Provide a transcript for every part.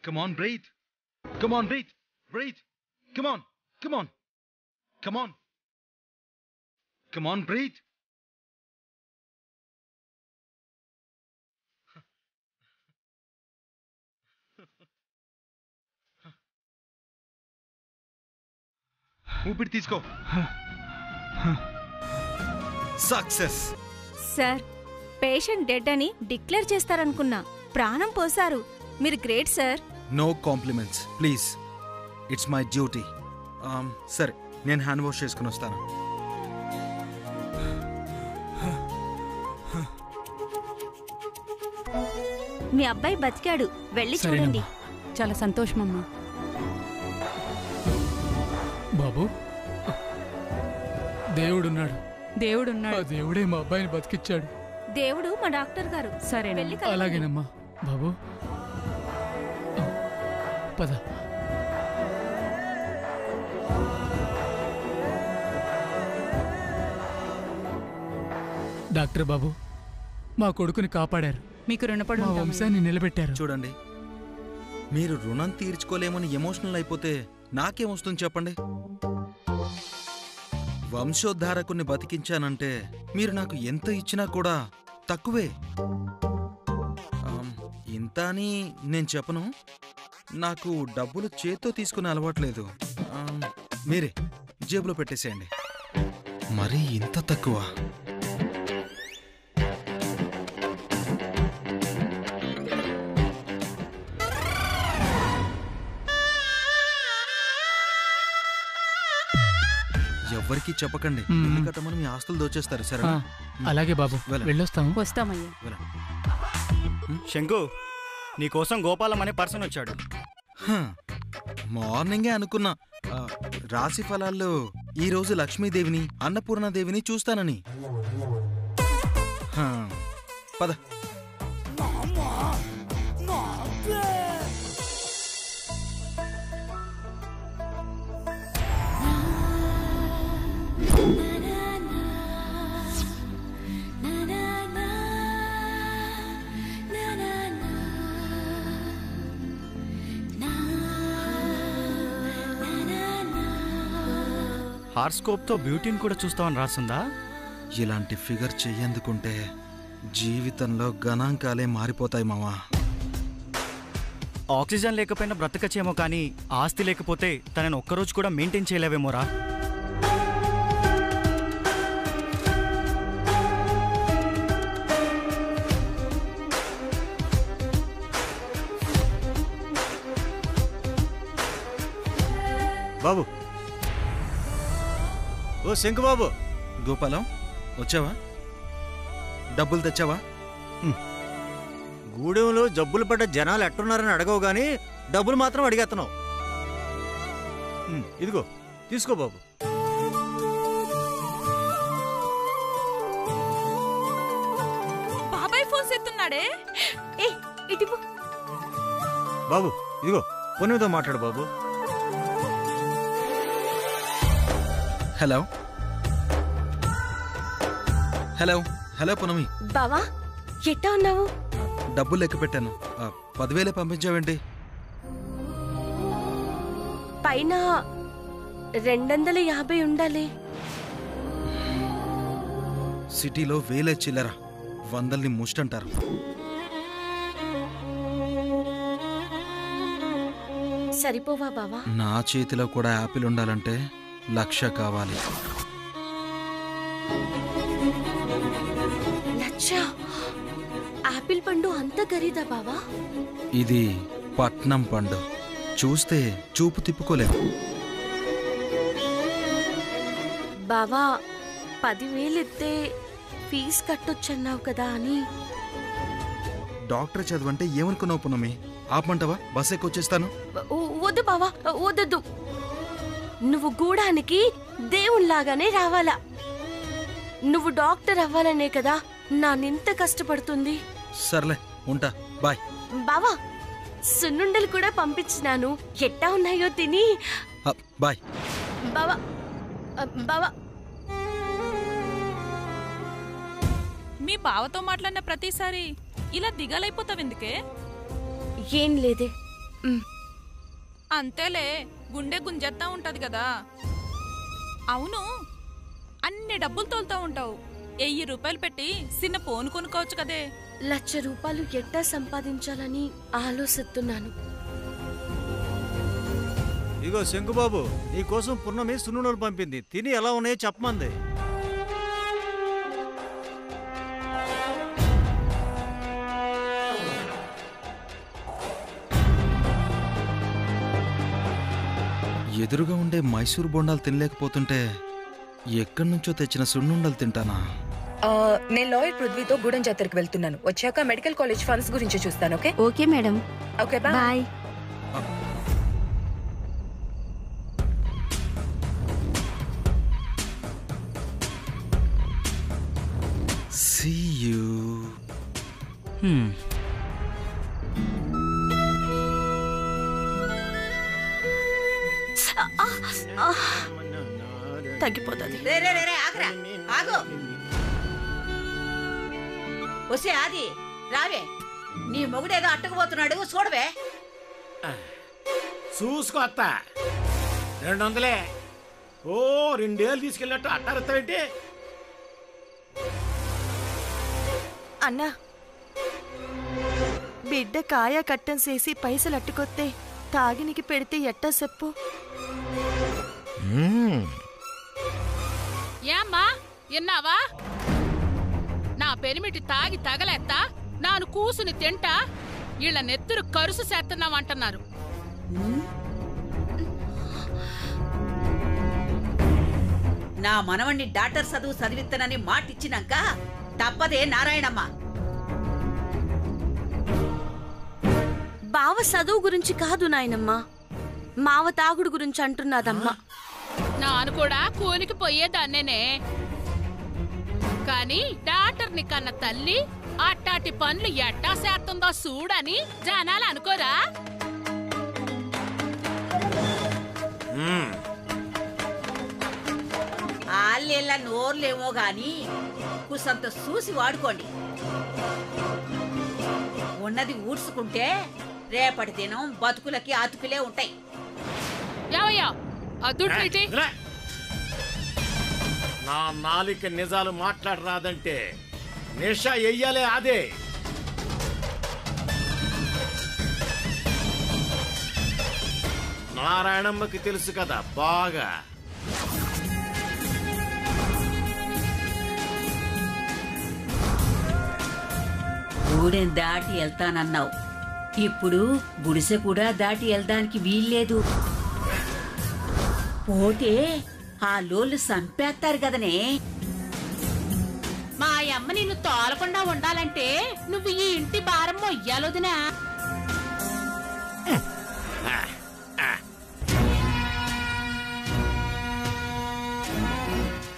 Come on, breathe. Come on, breathe. Breathe. Come on. Come on. Come on. Come on, breathe. ఊపిరి తీసుకో. Success. Sir, patient dead అని declare చేస్తారనుకున్నా. ప్రాణం పోసారు. మీరు great sir. No compliments please. It's my duty. సరే, నేను hand wash చేసుకుని వస్తాను. మీ అబ్బాయి బతికాడు, వెళ్ళి చూడండి. చాలా సంతోషమమ్మా. బాబు, దేవుడున్నాడు. దేవుడున్నాడు. దేవుడే మా అబ్బాయిని బతికిచ్చాడు. దేవుడు మా డాక్టర్ గారు. సరే, అలాగేనమ్మా. బాబు పద. డాక్టర్ బాబు, మా కొడుకుని కాపాడారు. మీకు రుణపడి మా వంశాన్ని నిలబెట్టారు. చూడండి, మీరు రుణం తీర్చుకోలేమని ఎమోషనల్ అయిపోతే నాకేమొస్తుంది చెప్పండి. వంశోద్ధారకుని బతికించానంటే మీరు నాకు ఎంత ఇచ్చినా కూడా తక్కువే. ఇంత అని నేను చెప్పను. నాకు డబ్బులు చేత్తో తీసుకునే అలవాట్లేదు. మీరే జేబులో పెట్టేసేయండి. మరీ ఇంత తక్కువ? ఎవ్వరికి చెప్పకండి, ఎందుకంటే మీ ఆస్తులు దోచేస్తారు. సరే? అలాగే బాబు, వెళ్ళొస్తాము. వస్తామయ్యా. శంకు, నీకోసం గోపాలం అనే పర్సన్ వచ్చాడు. మార్నింగే అనుకున్నా రాశి ఫలాల్లో ఈ రోజు లక్ష్మీదేవిని అన్నపూర్ణాదేవిని చూస్తానని. పద. హార్స్కోప్తో బ్యూటీని కూడా చూస్తామని రాసిందా? ఇలాంటి ఫిగర్ చెయ్యందుకుంటే జీవితంలో గణాంకాలే మారిపోతాయి మావా. ఆక్సిజన్ లేకపోయినా బ్రతకచ్చేమో, కానీ ఆస్తి లేకపోతే తనని ఒక్కరోజు కూడా మెయింటైన్ చేయలేవేమోరా. బాబు, ఓ శంకు బాబు. గోపాలం, వచ్చావా? డబ్బులు తెచ్చావా? గూడెంలో జబ్బులు పడ్డ జనాలు ఎట్టున్నారని అడగవు గాని డబ్బులు మాత్రం అడిగేస్తున్నావు. ఇదిగో తీసుకో బాబు. బాబాయ్ ఫోన్ చేస్తున్నాడే. బాబు ఇదిగో పొన్నితో మాట్లాడు బాబు. Hello hello hello Punami. బావా, ఎట్టా ఉన్నావు? డబ్బులు లెక్క పెట్టాను. 10,000 పంపించావేంటి? పైన 250 ఉండాలి. సిటీలో వేలే చిల్లర, 100ని ముష్టంటారు. సరిపోవా బావా? నా చేతిలో కూడా యాపిల్ ఉండాలంటే 1,00,000 కావాలి. 1,00,000? ఆపిల్ పండు అంత ఖరీదా బావా? ఇది పట్నం పండు, చూస్తే చూపు తిప్పుకోలేము. బావా, 10,000 ఇస్తే ఫీజు కట్టొచ్చన్నావు కదా అని. డాక్టర్ చదవంటే ఏమనుకున్నావు పునమి? ఆపమంటావా? బస్ ఎక్కొచ్చేస్తాను. వద్దు బావా, వద్దు. నువ్వు గూడానికి దేవుళ్లాగానే రావాలా. నువ్వు డాక్టర్ అవ్వాలనే కదా నానింత కష్టపడుతుంది. సర్లే, ఉంటా. బాయ్. బావా, సున్నుండలు కూడా పంపించినాను, ఎట్టా ఉన్నాయో తిని. బాయ్. బావా బావా. మీ బావతో మాట్లాడిన ప్రతిసారి ఇలా దిగాలైపోతావు ఎందుకే? ఏం లేదే, అంతేలే, గుండె గుంజెత్తా ఉంటది కదా. అవును, అన్ని డబ్బులు తోలుతా ఉంటావు. 1000 రూపాయలు పెట్టి చిన్న ఫోన్ కొనుక్కోవచ్చు కదే. 1,00,000 రూపాయలు ఎట్టా సంపాదించాలని ఆలోచిస్తున్నాను. ఇగో శంకుబాబు, నీకోసం పున్నమి సున్నుండలు పంపింది. తిని ఎలా ఉన్నాయో చెప్పమంది. ఎదురుగా ఉండే మైసూర్ బొండాలు తినలేకపోతుంటే ఎక్కడి నుంచో తెచ్చిన సున్నుండలు తింటానా? నేను లాయర్ పృథ్వీతో గూడెం జాతరకు వెళ్తున్నాను. వచ్చాక మెడికల్ కాలేజ్ ఫండ్స్ గురించి చూస్తాను. Okay? Okay madam. Okay, bye. See you. తగ్గిపోతుంది. వసే ఆది రావే, నీ మొగుడేదో అట్టుకుపోతున్నాడు చూడవే. చూసుకో అత్త, 200. ఓ 2 ఏళ్ళు తీసుకెళ్ళినట్టు అట్టారెత్తావేంటి? అన్నా, బిడ్డ కాయ కట్టం చేసి పైసలు అట్టుకొత్తే తాగినికి పెడితే ఎట్టా చెప్పు? ఏమ్మా ఎన్నావా? నా పెనిమిటి తాగి తగలేత్తా నాను కూసుని తింటా వీళ్ళ నెత్తురు కరుసు చేస్తున్నామంటున్నారు. నా మనవణ్ణి డాక్టర్ చదువు చదివిత్తనని మాటిచ్చినాక తప్పదే నారాయణమ్మ. బావ చదువు గురించి కాదు నాయనమ్మ, మావ తాగుడు గురించి అంటున్నదమ్మా. నాను కూడా కూలికి పోయేదాన్నేనే, కాని డాక్టర్ని కన్న తల్లి అట్టాటి పనులు ఎట్టా చేస్తుందో చూడని జనాలు అనుకోరా? ఆళ్ళేళ్ళ నోర్లేమో గాని కుసంత చూసి వాడుకోండి. ఉన్నది ఊడ్చుకుంటే రేపటి దినం బతుకులకి అతుకులే ఉంటాయి. నా నాలిక నిజాలు మాట్లాడరాదంటే నిష ఎయ్యాలే. అదే నారాయణమ్మకి తెలుసు కదా బాగా. గూడెం దాటి వెళ్తానన్నావు, ఇప్పుడు గుడిసె కూడా దాటి వెళ్దానికి వీల్లేదు. పోతే ఆ లోళ్ళు సంపేస్తారు కదనే. మా అమ్మ నిన్ను తోలకుండా ఉండాలంటే నువ్వు ఈ ఇంటి భారం మొయ్యాలొదినా.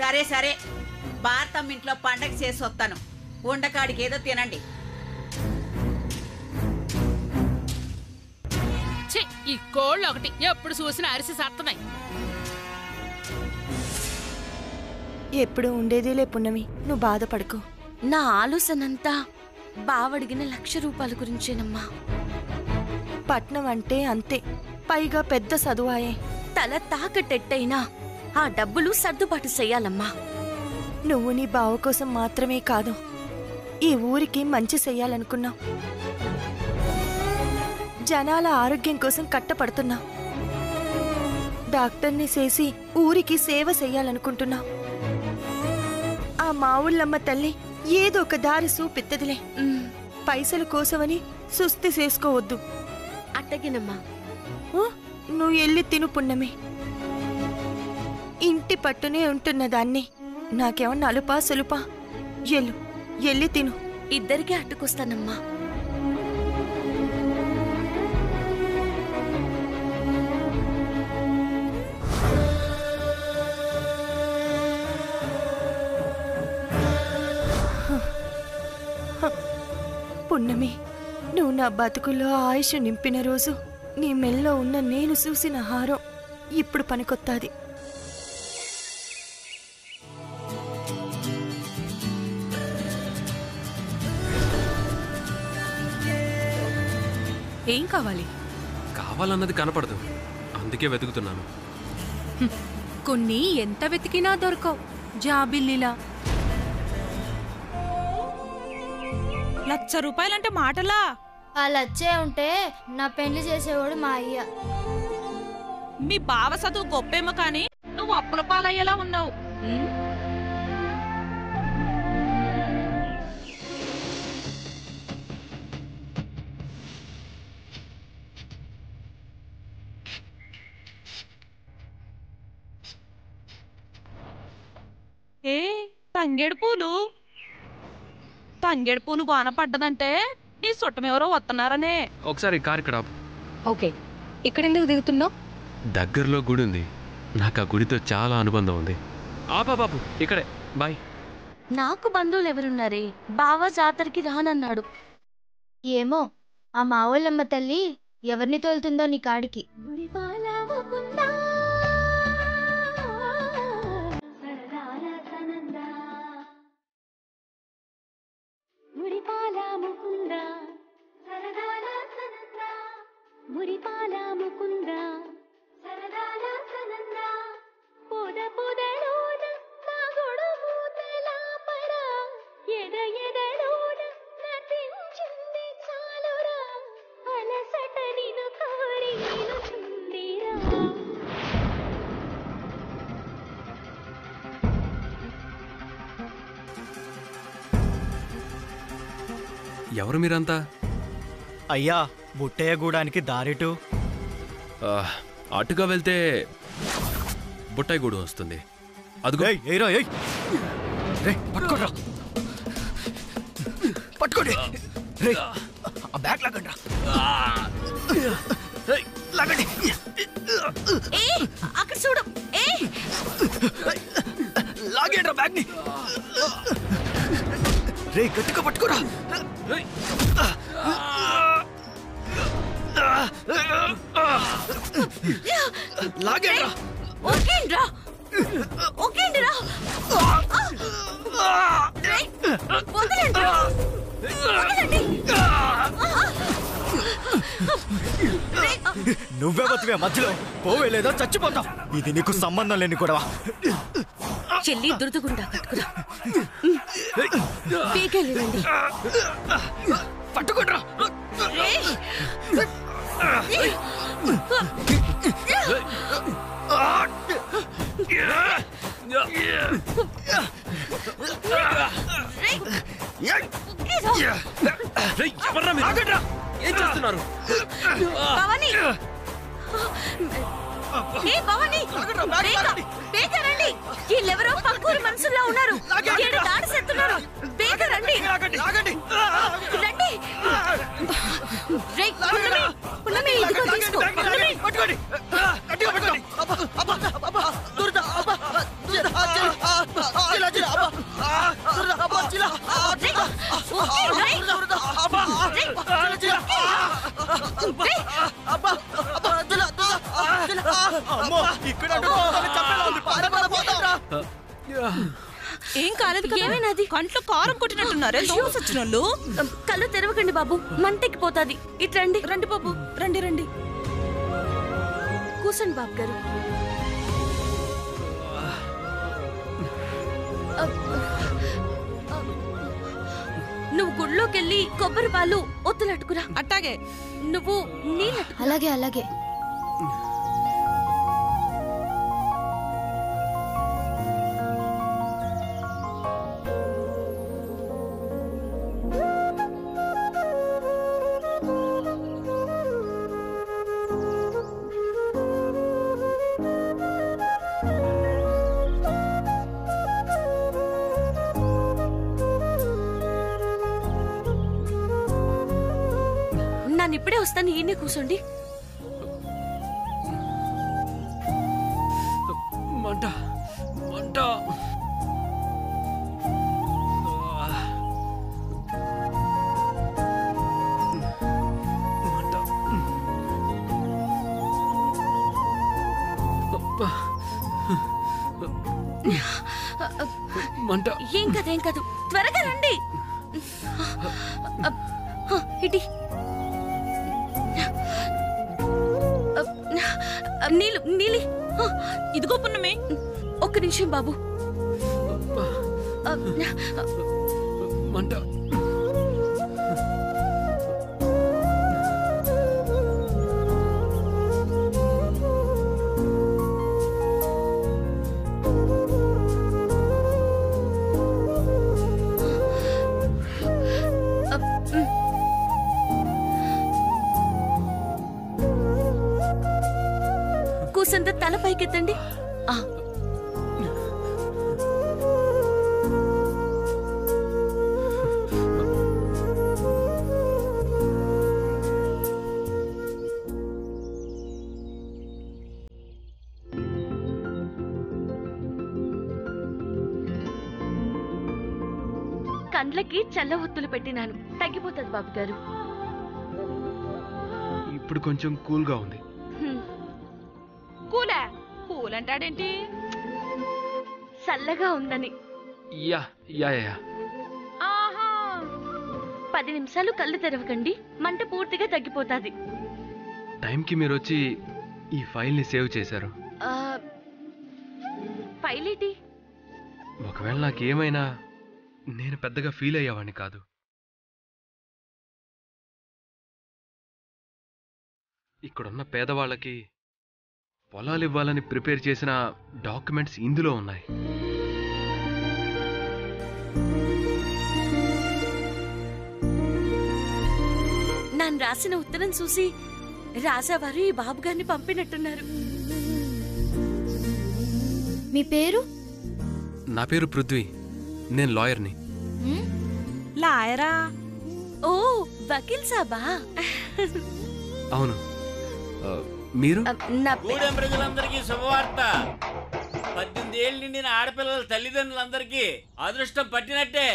సరే సరే, భారతం ఇంట్లో పండగ చేసి వస్తాను. ఉండకాడికి ఏదో తినండి. ఈ కోళ్ళు ఒకటి ఎప్పుడు చూసినా అరిసి సత్తనాయి. ఎప్పుడు ఉండేదేలే పున్నమి, నువ్వు బాధపడకు. నా ఆలోచనంతా బావడిగిన 1,00,000 రూపాయల గురించేనమ్మా. పట్నం అంటే అంతే, పైగా పెద్ద చదువాయే. తల తాకట్టెట్టయినా ఆ డబ్బులు సర్దుబాటు చెయ్యాలమ్మా. నువ్వు నీ బావ కోసం మాత్రమే కాదు, ఈ ఊరికి మంచి చెయ్యాలనుకున్నావు. జనాల ఆరోగ్యం కోసం కట్టపడుతున్నావు. డాక్టర్ని చేసి ఊరికి సేవ చెయ్యాలనుకుంటున్నావు. ఆ మావుళ్ళమ్మ తల్లి ఏదో ఒక దారి చూపిత్తదిలే. పైసల కోసమని సుస్థి చేసుకోవద్దు. అట్టగినమ్మా. నువ్వు ఎల్లి తిను పున్నమి. ఇంటి పట్టునే ఉంటున్న దాన్ని నాకేమన్నా అలుపా సులుపా? ఎల్లి తిను. ఇద్దరికీ అట్టుకొస్తానమ్మా. పున్నమి, నువ్వు నా బతుకుల్లో ఆయుష్ నింపిన రోజు నీ మెల్లో ఉన్న నేను చూసిన హారం ఇప్పుడు పనికొత్తాది. ఏం కావాలి? కావాలన్నది కనపడదు, అందుకే వెతుకుతున్నాను. కొన్ని ఎంత వెతికినా దొరకవు జాబిల్లిలా. ₹1,00,000 మాటలా? ఆ లచ్చే ఉంటే నా పెళ్లి చేసేవాడు మా అయ్య. మీ బావ చదువు గొప్పేమో కానీ నువ్వు అప్పుల పాలయ్యేలా ఉన్నావు. ఏ తంగేడు పూలు వాన పడ్డదంటే నీ చుట్టమెవరో వస్తున్నారనే. ఒకసారి కారు ఇక్కడ ఆపు. ఓకే, ఇక్కడ ఎందుకు దిగుతున్నావు? దగ్గరలో గుడి ఉంది, నాకు ఆ గుడితో చాలా అనుబంధం ఉంది. ఆపా బాబు, ఇక్కడే. బాయ్. నాకు బంధువులు ఎవరున్నారే? బావ జాతరకి రానన్నాడు. ఏమో ఆ మావోళ్ళమ్మ తల్లి ఎవరిని తోలుతుందో నీ కాడికి. ఎవరు మీరంతా? అయ్యా, బుట్టయ్యగూడానికి దారిటు. అటుగా వెళ్తే బుట్టయ్యగూడు వస్తుంది. అదిగో. పట్టుకోండి. ఆ బ్యాగ్ లాగండి. లాగండి. అక్కడ చూడు. లాగేడ్రా బ్యాగ్ ని. రే గట్టిగా పట్టుకోరా. లాగేడ్రా. ఓకేండ్రా. ఓకేండ్రా. వదలండి. నువ్వే బతివే మధ్యలో పోవే, లేదా చచ్చిపోతావు. ఇది నీకు సంబంధం లేని గొడవ. చెల్లి దురదగుండా కట్టుకురా. పీకెళ్ళండి. పట్టుకుంట్రా. ఏం చేస్తున్నారు? భవానీ, బేకరండి. వీళ్ళెవరో పక్కూరి మనుషుల్లా ఉన్నారు. దాడి చేస్తున్నారు. బేకరండి. రండి. ఏం కాలేదు కదా? ఏమైనాది? కంట్లో కారం కొట్టినట్టున్నారే వచ్చినోళ్ళు. కళ్ళు తెరవకండి బాబు, మంటకి పోతాది. ఇట్రండి. రండి బాబు, రండి రండి. కూర్చోండి బాబు గారు. నువ్వు గుళ్ళోకెళ్ళి కొబ్బరి పాలు ఒత్తులట్టుకురా. అట్టాగే. నువ్వు నీళ్ళు. అలాగే అలాగే. నన్ను ఇప్పుడే వస్తాను. ఈయనే కూర్చోండి. మంట మంట. మంట. ఏం కాదు, ఏం కాదు. త్వరగా రండి. ఇటీ నీలి ఇదిగో పున్నమి. ఒక్క నిమిషం బాబు. మంట. కూసంత తల పైకెత్తండి. కండ్లకి చల్ల ఒత్తులు పెట్టినాను, తగ్గిపోతుంది బాబు గారు. ఇప్పుడు కొంచెం కూల్గా ఉంది. కూలా? కూలంటాడేంటి? చల్లగా ఉందని. Yeah yeah yeah. 10 నిమిషాలు కళ్ళు తెరవకండి, మంట పూర్తిగా తగ్గిపోతాది. టైంకి మీరు వచ్చి ఈ ఫైల్ని సేవ్ చేశారు. ఫైల్ ఏంటి? ఒకవేళ నాకేమైనా నేను పెద్దగా ఫీల్ అయ్యేవాడిని కాదు. ఇక్కడున్న పేదవాళ్ళకి పొలాలు ఇవ్వాలని ప్రిపేర్ చేసిన డాక్యుమెంట్స్ ఇందులో ఉన్నాయి. నాన్న రాసిన ఉత్తరం చూసి రాజావారు ఈ బాబు గారిని పంపినట్టున్నారు. మీ పేరు? నా పేరు పృథ్వీ, నేను లాయర్ని. లాయరా? ఓ, వకీల్ సాబా? అవును. మీరు? ఊడెం ప్రజలందరికీ శుభవార్త. 18 ఏళ్ళు నిండిన ఆడపిల్లల తల్లిదండ్రులందరికీ అదృష్టం పట్టినట్టే.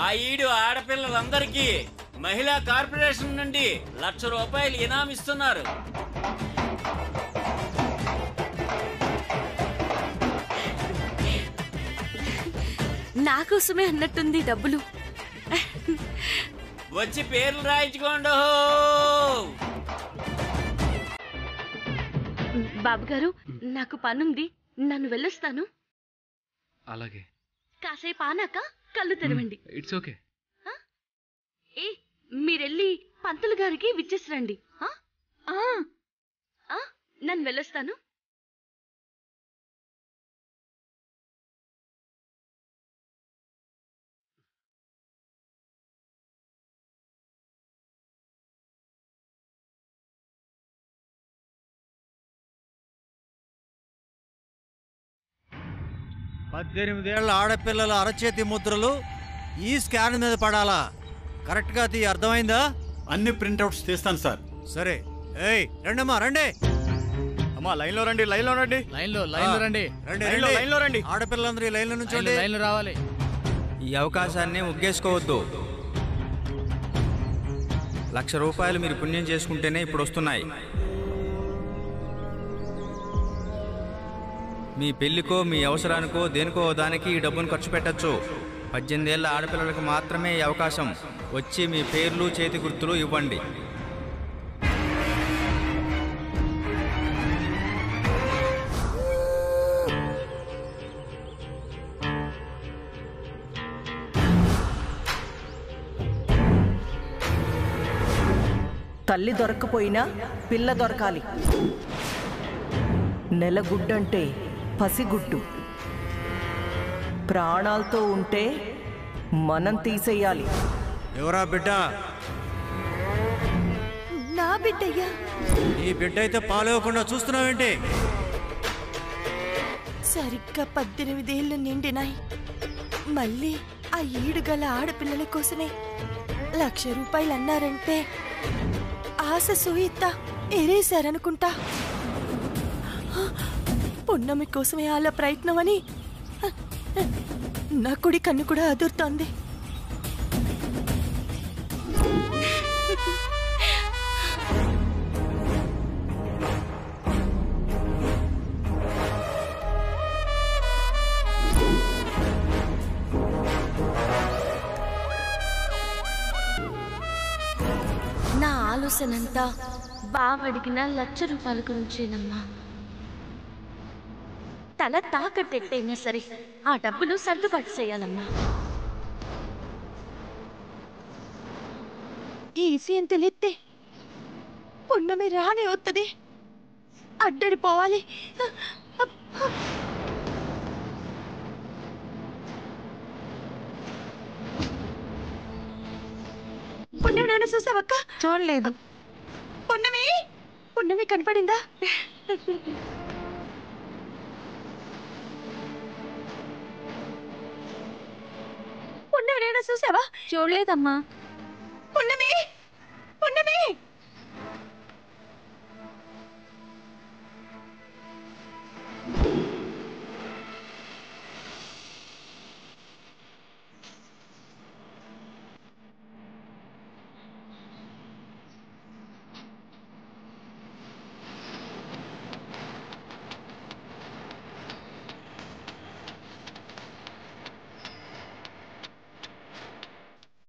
ఆ ఈడు ఆడపిల్లలందరికీ మహిళా కార్పొరేషన్ నుండి ₹1,00,000 ఇనామిస్తున్నారు. నా కోసమే అన్నట్టుంది డబ్బులు. వచ్చి పేర్లు రాయించుకోండి. బాబు గారు, నాకు పనుంది, నన్ను వెళ్ళొస్తాను. అలాగే. కాసేపు ఆనాక కళ్ళు తెరవండి. It's okay. మీరెళ్ళి పంతులు గారికి విచ్చేసిరండి. నన్ను వెళ్ళొస్తాను. పద్దెనిమిదేళ్ల ఆడపిల్లల అరచేతి ముద్రలు ఈ స్కాన్ మీద పడాలా? కరెక్ట్గా తీ, అర్థమైందా? అన్ని ప్రింట్అవుట్స్ తీస్తాను సార్. సరే. ఏయ్ రండమ్మా, రండి. అమ్మా లైన్లో రండి, లైన్లో రండి. లైన్లో రండి. లైన్లో రండి. ఆడపిల్లలందరూ లైన్లో నుంచోండి. లైన్లో రావాలి. ఈ అవకాశాన్ని ముగ్గేసుకోవద్దు. ₹1,00,000 మీరు పుణ్యం చేసుకుంటేనే ఇప్పుడు వస్తున్నాయి. మీ పెళ్లికో, మీ అవసరానికో, దేనికో దానికి ఈ డబ్బును ఖర్చు పెట్టచ్చు. 18 ఏళ్ల ఆడపిల్లలకు మాత్రమే ఈ అవకాశం. వచ్చి మీ పేర్లు, చేతి గుర్తులు ఇవ్వండి. తల్లి దొరక్కపోయినా పిల్ల దొరకాలి. నెలగుడ్డంటే పసిగుడ్డు. ప్రాణాలతో ఉంటే మనం తీసేయాలి. ఎవరా బిడ్డ? నా బిడ్డయ్యా. ఈ బిడ్డ అయితే పాలేవకుండా చూస్తున్నావేంటి? సరిగ్గా 18 ఏళ్ళు నిండినాయి. మళ్ళీ ఆ ఈడుగల ఆడపిల్లల కోసమే ₹1,00,000 అన్నారంటే ఆశ సూయిత్తా ఎరేశారనుకుంటా. పున్నమి కోసమే అలా ప్రయత్నం అని నా కుడి కన్ను కూడా అదురుతోంది. నా ఆలోచనంతా బావడిగిన ₹1,00,000 గురించేనమ్మా. తల తాకట్టెట్టయినా సరే ఆ డబ్బులు సర్దుబాటు చేయాలమ్మా. ఈ విషయం తెలిస్తే పున్నమి రానే వస్తుంది. అడ్డడి పోవాలి. పున్నమి నాన్న చూసావక్క? చూడలేదు. పున్నమి పున్నమి కనపడిందా? పున్నమి నాన్న చూసావా? చూడలేదమ్మా. పున్నమి